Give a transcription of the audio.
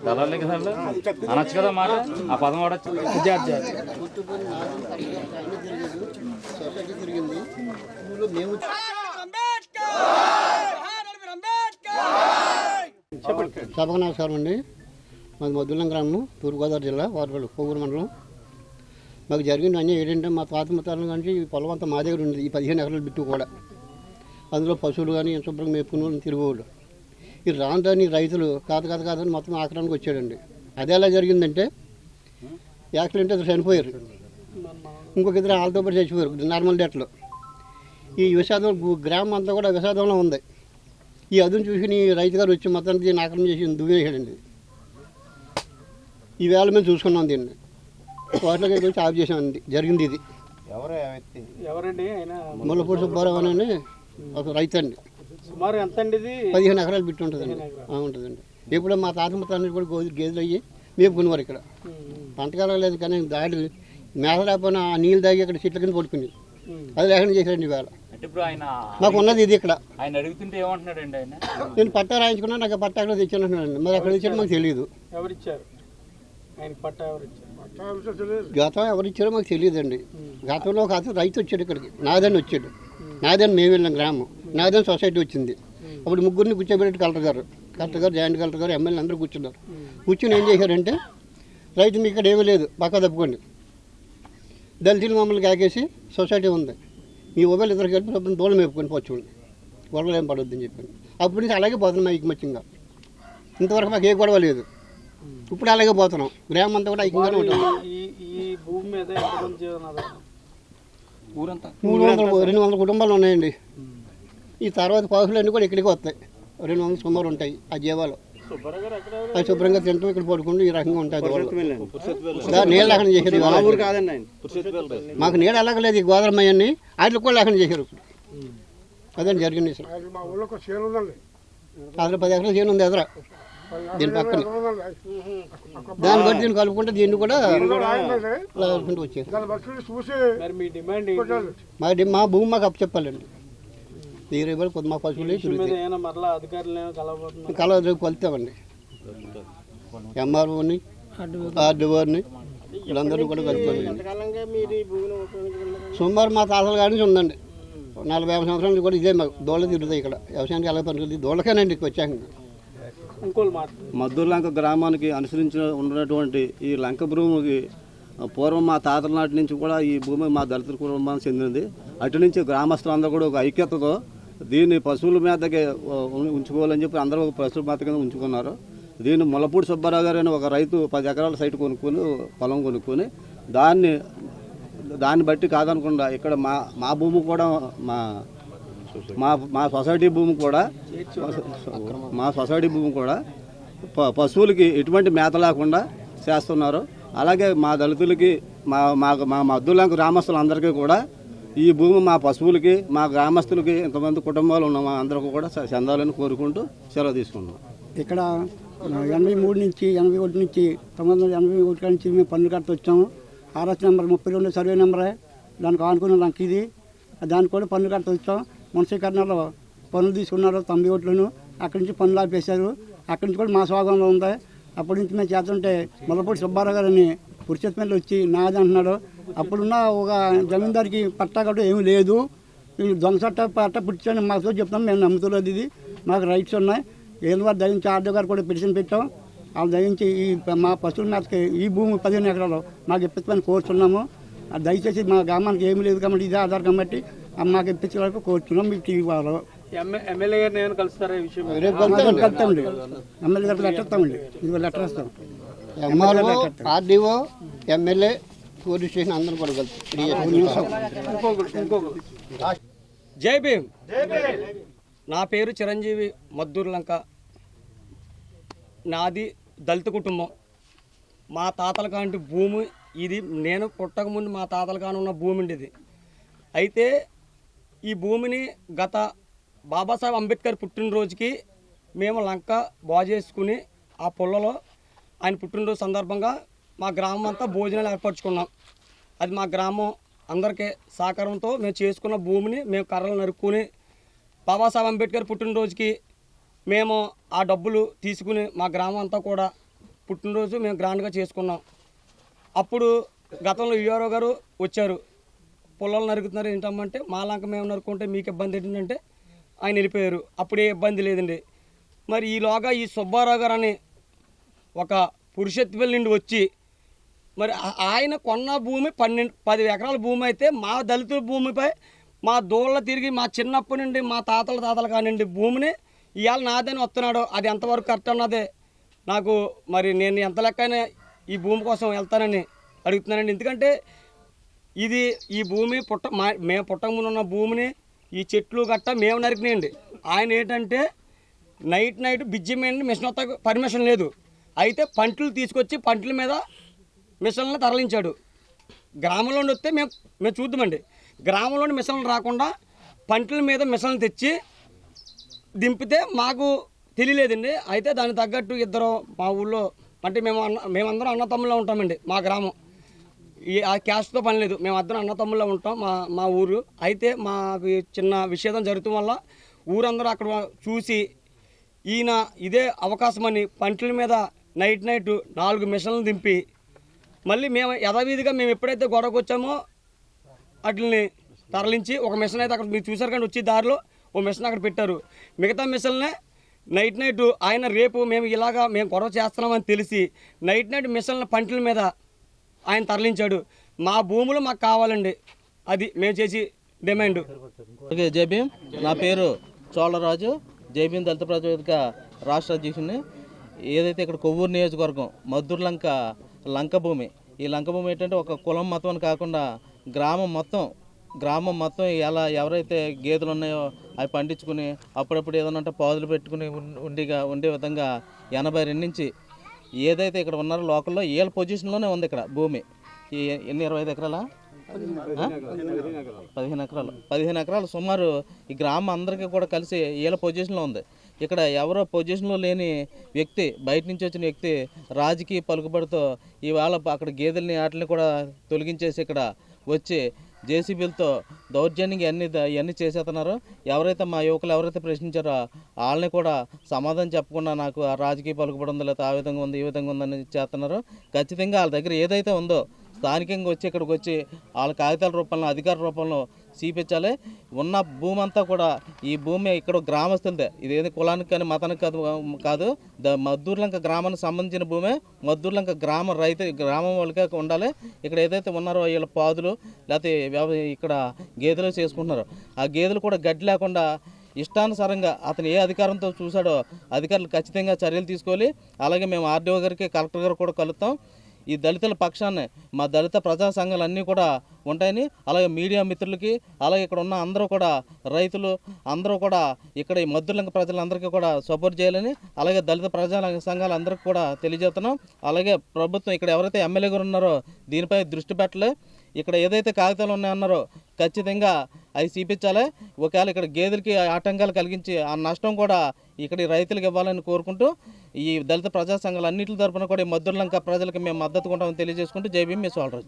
దళాలకి అనొచ్చు కదా మాట, ఆ పదం వాడచ్చు. సభకు నమస్కారం అండి. మాది మద్దులం గ్రామం, తూర్పుగోదావరి జిల్లా, వారపల్లి కోవూరు మండలం. మాకు జరిగిన అన్యాయం ఏంటంటే మా తాత ముత్తాల నుంచి ఈ పొలం అంతా మా దగ్గర ఉండేది. ఈ 15 ఎకరాల బిట్టు కూడా, అందులో పశువులు కానీ శుభ్రంగా మేపుకునే వాళ్ళు తిరిగేవాళ్ళు. ఈ రాని రైతులు కాదని మొత్తం ఆక్రమణకు వచ్చాడండి. అది ఎలా జరిగిందంటే యాక్సిడెంట్ ఇద్దరు చనిపోయారు, ఇంకొక ఇద్దరు వాళ్ళతో పాటు చచ్చిపోయారు నార్మల్ డేట్లో. ఈ విషాదం గ్రామం అంతా కూడా విషాదంలో ఉంది. ఈ అదును చూసి రైతు గారు వచ్చి మొత్తానికి దీన్ని ఆక్రమణ చేసి దువ్వేసాడండి. ఈ వేళ మేము చూసుకున్నాం దీన్ని, వాటిలోకి వచ్చి ఆఫ్ చేసామండి. జరిగింది ఇది. ఎవరండి? ముల్లపూడి సుబ్బారావు అని ఒక రైతు అండి. సుమారు ఎంత అండి ఇది? 15 ఎకరాలు బిట్టు ఉంటుందండి. ఉంటుందండి. ఇప్పుడు మా తాత ముత్తాన్ని కూడా గేదెలు అయ్యి మేపుకునేవారు ఇక్కడ. పంటకాలం లేదు కానీ దాడి మేత లేకపోయినా ఆ నీళ్ళు తాగి ఇక్కడ చెట్ల కింద పడుకుని అది లేకుండా చేశారండి ఇవాళ. మాకు ఉన్నది ఇది ఇక్కడ. ఆయన అడుగుతుంటే ఏమంటున్నాడండి ఆయన? నేను పట్టా రాయించుకున్నా, నాకు పట్టా అక్కడ తెచ్చానంటున్నానండి. మరి అక్కడ తెచ్చాడు మాకు తెలియదు. ఎవరిచ్చారు గతం ఎవరిచ్చారో మాకు తెలియదండి. గతంలో ఒక అతను రైతు వచ్చాడు ఇక్కడికి, నాదని వచ్చాడు. నాదని మేము వెళ్ళాం గ్రామం, నాదని సొసైటీ వచ్చింది. అప్పుడు ముగ్గురిని కూర్చోబెట్టి కలెక్టర్ గారు, జాయింట్ కలెక్టర్ గారు, ఎమ్మెల్యే అందరూ కూర్చున్నారు. కూర్చొని ఏం చేశారంటే, రైతు మీకు ఇక్కడ ఏమీ లేదు, పక్క తప్పుకోండి. దళితులు మమ్మల్ని కాకేసి సొసైటీ ఉంది, మీ మొబైల్ ఇద్దరు కలిపి దూరం మేపుకొని పోచుకోండి, గొడవలు ఏం పడొద్దని చెప్పాను. అప్పటి నుంచి అలాగే పోతున్నాం ఐకమత్యంగా. ఇంతవరకు మాకు ఏ గొడవ లేదు. ఇప్పుడు అలాగే పోతున్నాం. గ్రామం అంతా కూడా ఐక్యంగానే ఉంటుంది. 200 కుటుంబాలు ఉన్నాయండి. ఈ తర్వాత పశువులన్నీ కూడా ఇక్కడికి వస్తాయి. 200 సుమారు ఉంటాయి ఆ జీవాలు. అది శుభ్రంగా తింటూ ఇక్కడ పడుకుంటూ ఈ రకంగా ఉంటాయి. నీళ్ళు లేకుండా చేశారు. మాకు నీళ్ళు ఎలాగలేదు. ఈ గోదావరి వాటికి కూడా లేకుండా చేశారు. అదే జరిగింది. అసలు 10 ఎకరాల చేను ఉంది ఎదురా దీని పక్కన. దాన్ని బట్టి దీన్ని కలుపుకుంటే దీన్ని కూడా కలుపుకుంటూ వచ్చారు. మా భూమి మాకు అప్పచెప్పాలండి. దగ్గర కొద్ది మా పశువులే కలుతామండి. ఎంఆర్ఓని, ఆర్డీఓని వీళ్ళందరూ కూడా కలుపుకోండి. సుమారు మా తాతల కాడి నుంచి ఉందండి. 40-50 సంవత్సరాల నుంచి కూడా ఇదే మాకు దోళ్ళ తిరుగుతాయి ఇక్కడ. వ్యవసాయానికి ఎలా పనులు దోళ్ళకేనండి వచ్చాక. మద్దూరు గ్రామానికి అనుసరించి ఉన్నటువంటి ఈ లంక భూమికి పూర్వం మా తాతల నాటి నుంచి కూడా ఈ భూమి మా దళితుల కుటుంబానికి చెందింది. అటు నుంచి గ్రామస్తులందరూ కూడా ఒక ఐక్యతతో దీన్ని పశువుల మీదకి ఉంచుకోవాలని చెప్పి అందరూ ఒక పశువుల మేత కింద ఉంచుకున్నారు. దీన్ని ముల్లపూడి సుబ్బారావు గారు అని ఒక రైతు 10 ఎకరాల సైట్ కొనుక్కొని, పొలం కొనుక్కొని దాన్ని బట్టి కాదనకుండా ఇక్కడ మా భూమి కూడా మా సొసైటీ భూమి కూడా పశువులకి ఎటువంటి మేత లేకుండా చేస్తున్నారు. అలాగే మా దళితులకి మా మద్దులంక గ్రామస్తులందరికీ కూడా ఈ భూమి మా పశువులకి, మా గ్రామస్తులకి ఇంతమంది కుటుంబాలు ఉన్న మా అందరికీ కూడా చెందాలని కోరుకుంటూ సెలవు తీసుకున్నాం. ఇక్కడ 83 నుంచి 81 నుంచి 1981 నుంచి మేము పన్ను కట్టి వచ్చాము. ఆర్ఎస్ నెంబర్ 32 సర్వే నెంబరే దానికి ఆనుకున్న నాకు ఇది. దానికి కూడా పన్ను కట్టి వచ్చాం. మున్సికరణలో పనులు తీసుకున్నారు 90 ఓట్లను. అక్కడి నుంచి పనులు ఆపేశారు. అక్కడి నుంచి కూడా మా స్వాగంలో ఉంది. అప్పటి నుంచి మేము చేస్తుంటే ముల్లపూడి సుబ్బారావు గారిని పురుషత్మల్లి వచ్చి నాది అంటున్నాడు. అప్పుడున్న ఒక జమీందారికి పట్టా గట్టు ఏమీ లేదు. దొంగ పట్ట పుట్టించని మాతో చెప్తాం. మేము నమ్ముతున్నది ఇది. మాకు రైట్స్ ఉన్నాయి. ఏదో వారు దయించి ఆర్డో గారు కూడా పిటిషన్ పెట్టాం. వాళ్ళు దయించి మా పశువుల మేతకి ఈ భూమి 15 ఎకరాలు మాకు ఇప్పించమని కోరుతున్నాము. దయచేసి మా గ్రామానికి ఏమీ లేదు కాబట్టి ఇదే ఆధార్ కాబట్టి మాకు ఇప్పించే వరకు కోరుతున్నాం. మీకు టీవీ వాళ్ళు ఎమ్మెల్యే గారు నేను కలుస్తారా ఈ విషయం? కలుస్తామండి. ఎమ్మెల్యే గారికి లెటర్ ఇస్తామండి. ఇదిగో లెటర్ ఇస్తాం. MRO, RDO, MLA, police station అందరూ కూడా కలుస్తాం. జై భీమ్. నా పేరు చిరంజీవి, మద్దూరు లంక. నాది దళిత కుటుంబం. మా తాతల కాంటి భూమి ఇది. నేను పుట్టకముందు మా తాతల కాని ఉన్న భూమి ఉండేది. అయితే ఈ భూమిని గత బాబాసాహెబ్ అంబేద్కర్ పుట్టినరోజుకి మేము లంక బాగు చేసుకుని ఆ పొల్లలో ఆయన పుట్టినరోజు సందర్భంగా మా గ్రామం అంతా భోజనాలు ఏర్పరచుకున్నాం. అది మా గ్రామం అందరికీ సహకారంతో మేము చేసుకున్న భూమిని మేము కర్రలు నరుక్కుని బాబాసాహెబ్ అంబేద్కర్ పుట్టినరోజుకి మేము ఆ డబ్బులు తీసుకుని మా గ్రామం అంతా కూడా పుట్టినరోజు మేము గ్రాండ్గా చేసుకున్నాం. అప్పుడు గతంలో ఈఆర్ఓ గారు వచ్చారు, పొలాలు నరుకుతున్నారు ఏంటమ్మంటే మా లంక మేము నరుకుంటే మీకు ఇబ్బంది ఏంటంటే ఆయన వెళ్ళిపోయారు. అప్పుడు ఏ ఇబ్బంది లేదండి. మరి ఈలోగా ఈ సుబ్బారావు గారు అని ఒక పురుషత్వెల్ నుండి వచ్చి మరి ఆయన కొన్న భూమి 10 ఎకరాల భూమి అయితే మా దళితుల భూమిపై మా దోళ్ళ తిరిగి మా చిన్నప్పటి నుండి మా తాతల కానివ్వండి భూమిని ఇవాళ నాదని వస్తున్నాడు. అది ఎంతవరకు కరెక్ట్ అన్నదే నాకు మరి నేను ఎంత లెక్కైనా ఈ భూమి కోసం వెళ్తానని అడుగుతున్నానండి. ఎందుకంటే ఇది ఈ భూమి మేము పుట్టక ముందు ఉన్న భూమిని ఈ చెట్లు గట్ట మేము నరికినాయండి. ఆయన ఏంటంటే నైట్ బిజ్జి మీద మిషన్ వస్తా పర్మిషన్ లేదు. అయితే పంటలు తీసుకొచ్చి పంటల మీద మిషన్లను తరలించాడు. గ్రామంలో వస్తే మేము చూద్దామండి. గ్రామంలోని మిషన్లు రాకుండా పంటల మీద మిషన్లు తెచ్చి దింపితే మాకు తెలియలేదండి. అయితే దానికి తగ్గట్టు ఇద్దరు మా ఊళ్ళో అంటే మేమందరం అన్నతమ్ముళ్ళ ఉంటామండి. మా గ్రామం ఆ క్యాస్ట్తో పని లేదు, మేమందరం అన్నతమ్ముళ్ళ ఉంటాం మా ఊరు. అయితే మాకు చిన్న విషేదం జరుగుతాం వల్ల ఊరందరూ అక్కడ చూసి ఈయన ఇదే అవకాశమని పంటల మీద నైట్ 4 మిషన్లు దింపి మళ్ళీ మేము యథావిధిగా మేము ఎప్పుడైతే గొడవకు వచ్చామో వాటిని తరలించి ఒక మిషన్ అయితే అక్కడ మీరు చూసారు కానీ వచ్చి దారిలో ఓ మిషన్ అక్కడ పెట్టారు. మిగతా మిషన్లనే నైట్ ఆయన రేపు మేము గొడవ చేస్తున్నామని తెలిసి నైట్ మిషన్ల పంటల మీద ఆయన తరలించాడు. మా భూములు మాకు కావాలండి, అది మేము చేసి డిమాండ్. ఓకే, జై భీమ్. నా పేరు చోళరాజు, జై భీమ్ దళిత ప్రాతిపదిక రాష్ట్ర అధ్యక్షుడిని. ఏదైతే ఇక్కడ కొవ్వూరు నియోజకవర్గం మద్దూరు లంక భూమి, ఈ లంక భూమి ఏంటంటే ఒక కులం మతం అని కాకుండా గ్రామం మొత్తం ఎలా ఎవరైతే గేదెలు ఉన్నాయో అవి పండించుకుని అప్పుడప్పుడు ఏదైనా అంటే పాదులు పెట్టుకుని ఉండే విధంగా 82 నుంచి ఏదైతే ఇక్కడ ఉన్నారో లోకల్లో వీళ్ళ పొజిషన్లోనే ఉంది ఇక్కడ భూమి. ఈ ఎన్ని 25 ఎకరాలా 15 ఎకరాలు సుమారు ఈ గ్రామం అందరికీ కూడా కలిసి వీళ్ళ పొజిషన్లో ఉంది. ఇక్కడ ఎవరో పొజిషన్లో లేని వ్యక్తి, బయట నుంచి వచ్చిన వ్యక్తి రాజకీయ పలుకుబడితో ఇవాళ అక్కడ గేదెల్ని వాటిని కూడా తొలగించేసి ఇక్కడ వచ్చి జేసీబీలతో దౌర్జన్యంగా ఇవన్నీ చేసేస్తున్నారు. ఎవరైతే మా యువకులు ఎవరైతే ప్రశ్నించారో వాళ్ళని కూడా సమాధానం చెప్పకుండా నాకు ఆ రాజకీయ పలుకుబడి ఉందో లేదా ఆ విధంగా ఉంది ఈ విధంగా ఉందని చేస్తున్నారు. ఖచ్చితంగా వాళ్ళ దగ్గర ఏదైతే ఉందో స్థానికంగా వచ్చి ఇక్కడికి వచ్చి వాళ్ళ కాగితాల రూపంలో అధికార రూపంలో చూపించాలి. ఉన్న భూమి అంతా కూడా ఈ భూమి ఇక్కడ గ్రామస్తులదే, ఇదేది కులానికి కానీ మతానికి కాదు. మద్దూరు లంక గ్రామానికి సంబంధించిన భూమే, మద్దూరు లంక గ్రామం వాళ్ళకే ఉండాలి. ఇక్కడ ఏదైతే ఉన్నారో వీళ్ళ పాదులు లేకపోతే ఇక్కడ గేదెలు చేసుకుంటున్నారు, ఆ గేదెలు కూడా గడ్డి లేకుండా ఇష్టానుసారంగా అతను ఏ అధికారంతో చూశాడో అధికారులు ఖచ్చితంగా చర్యలు తీసుకోవాలి. అలాగే మేము ఆర్డీఓ గారికి కలెక్టర్ గారు కూడా కలుస్తాం. ఈ దళితుల పక్షాన్ని మా దళిత ప్రజా సంఘాలు అన్నీ కూడా ఉంటాయని, అలాగే మీడియా మిత్రులకి, అలాగే ఇక్కడ ఉన్న అందరూ కూడా రైతులు అందరూ కూడా ఇక్కడ ఈ మద్దూరు ప్రజలందరికీ కూడా సపోర్ట్ చేయాలని, అలాగే దళిత ప్రజా సంఘాలు అందరికీ కూడా తెలియజేస్తున్నాం. అలాగే ప్రభుత్వం ఇక్కడ ఎవరైతే ఎమ్మెల్యే గారు ఉన్నారో దీనిపై దృష్టి పెట్టలే. ఇక్కడ ఏదైతే కాగితాలు ఉన్నాయన్నారో ఖచ్చితంగా అవి చూపించాలి. ఒకవేళ ఇక్కడ గేదెలకి ఆటంకాలు కలిగించి ఆ నష్టం కూడా ఇక్కడ రైతులకు ఇవ్వాలని కోరుకుంటూ ఈ దళిత ప్రజా సంఘాలు అన్నింటి తరఫున కూడా ఈ మద్దూరు లంక ప్రజలకు మేము మద్దతు ఉంటామని తెలియజేసుకుంటూ జై భీమ్ మీ సోదరు.